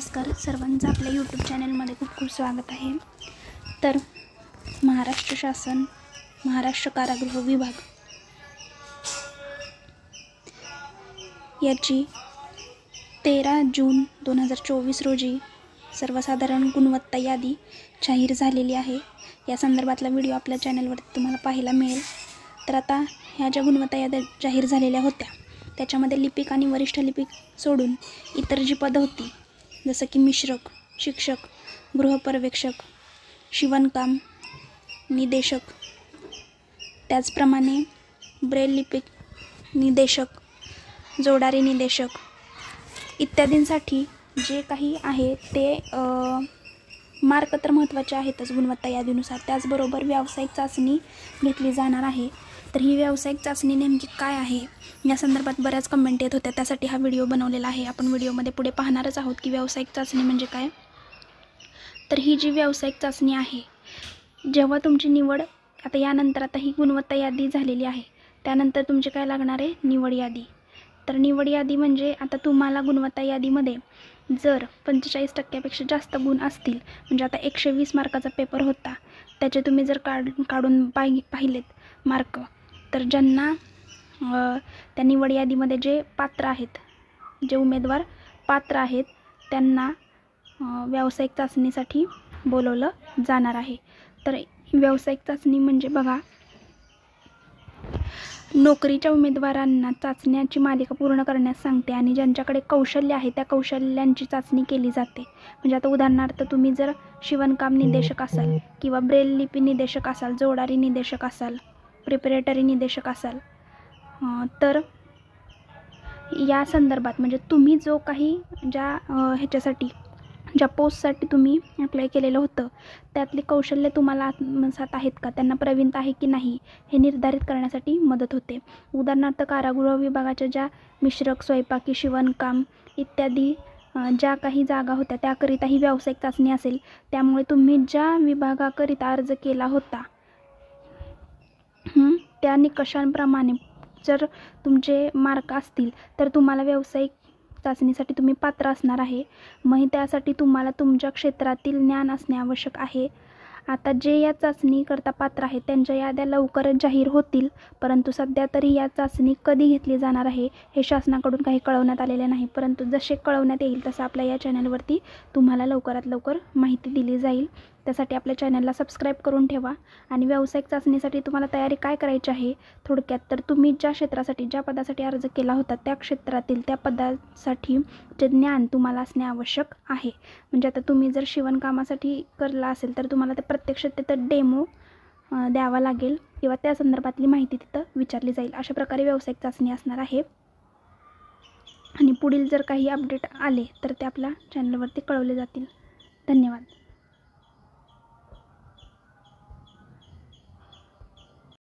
नमस्कार सर्वांचं आपल्या यूट्यूब चॅनलमध्ये खूप खूप स्वागत आहे। तर महाराष्ट्र शासन महाराष्ट्र कारागृह विभाग याची 13 जून 2024 रोजी सर्वसाधारण गुणवत्ता यादी जाहीर झालेली आहे। या संदर्भातला व्हिडिओ आपल्या चॅनलवरती तुम्हाला पाहायला मिळेल। तर आता ह्या ज्या गुणवत्ता याद्या जाहीर झालेल्या होत्या त्याच्यामध्ये लिपिक आणि वरिष्ठ लिपिक सोडून इतर जी पदं होती जसं की मिश्रक, शिक्षक, गृहपर्यवेक्षक, शिवणकाम निदेशक, त्याचप्रमाणे ब्रेल लिपिक निदेशक, जोडारी निदेशक इत्यादींसाठी जे काही आहे ते मार्क तर महत्त्वाचे आहेतच गुणवत्ता यादीनुसार। त्याचबरोबर व्यावसायिक चाचणी घेतली जाणार आहे। तर ही व्यावसायिक चाचणी नेमकी काय आहे या संदर्भात बऱ्याच कमेंट येत होत्या, त्यासाठी हा व्हिडिओ बनवलेला आहे। आपण व्हिडिओमध्ये पुढे पाहणारच आहोत की व्यावसायिक चाचणी म्हणजे काय। तर ही जी व्यावसायिक चाचणी आहे, जेव्हा तुमची निवड आता ही गुणवत्ता यादी झालेली आहे, त्यानंतर तुमची काय लागणार आहे, निवड यादी। तर निवड यादी म्हणजे आता तुम्हाला गुणवत्ता यादीमध्ये जर 45% जास्त गुण असतील, म्हणजे आता 120 मार्काचा पेपर होता, त्याचे तुम्ही जर काढून पाहिलेत मार्क, तर ज्यांना त्या निवड यादीमध्ये जे पात्र आहेत, जे उमेदवार पात्र आहेत त्यांना व्यावसायिक चाचणीसाठी बोलवलं जाणार आहे। तर व्यावसायिक चाचणी म्हणजे बघा, नोकरीच्या उमेदवारांना चाचण्यांची मालिका पूर्ण करण्यास सांगते आणि ज्यांच्याकडे कौशल्य आहे त्या कौशल्यांची चाचणी केली जाते। म्हणजे आता उदाहरणार्थ तुम्ही जर शिवणकाम निदेशक असाल किंवा ब्रेल लिपी निदेशक असाल, जोडारी निदेशक असाल, प्रिपरेटरी निदेशक असाल, तर या संदर्भात म्हणजे तुम्ही जो काही ज्या पोस्टसाठी तुम्ही अप्लाय केलेलं होतं त्यातले कौशल्य तुम्हाला आत्मसात आहेत का, त्यांना प्रवीणता आहे की नाही हे निर्धारित करण्यासाठी मदत होते। उदाहरणार्थ कारागृह विभागाच्या ज्या मिश्रक, स्वयंपाकी, शिवणकाम इत्यादी ज्या काही जागा होत्या त्याकरिता ही व्यावसायिक चाचणी असेल। त्यामुळे तुम्ही ज्या विभागाकरिता अर्ज केला होता त्या निकषांप्रमाणे जर तुमचे मार्क असतील तर तुम्हाला व्यावसायिक चाचणीसाठी तुम्ही पात्र असणार आहे। मग त्यासाठी तुम्हाला तुमच्या क्षेत्रातील ज्ञान असणे आवश्यक आहे। आता जे या चाचणीकरता पात्र आहेत त्यांच्या याद्या लवकरच जाहीर होतील, परंतु सध्या तरी या चाचणी कधी घेतली जाणार आहे हे शासनाकडून काही कळवण्यात आलेले नाही। परंतु जसे कळवण्यात येईल तसं आपल्या या चॅनलवरती तुम्हाला लवकरात लवकर माहिती दिली जाईल। त्यासाठी आपल्या चॅनलला सबस्क्राईब करून ठेवा। आणि व्यावसायिक चाचणीसाठी तुम्हाला तयारी काय करायची आहे थोडक्यात, तर तुम्ही ज्या क्षेत्रासाठी ज्या पदासाठी अर्ज केला होता त्या क्षेत्रातील त्या पदासाठी जे ज्ञान तुम्हाला असणे आवश्यक आहे। म्हणजे आता तुम्ही जर शिवणकामासाठी करला असेल तर तुम्हाला ते प्रत्यक्ष तिथं डेमो द्यावा लागेल किंवा त्या संदर्भातली माहिती तिथं विचारली जाईल। अशा प्रकारे व्यावसायिक चाचणी असणार आहे। आणि पुढील जर काही अपडेट आले तर ते आपल्या चॅनलवरती कळवले जातील। धन्यवाद।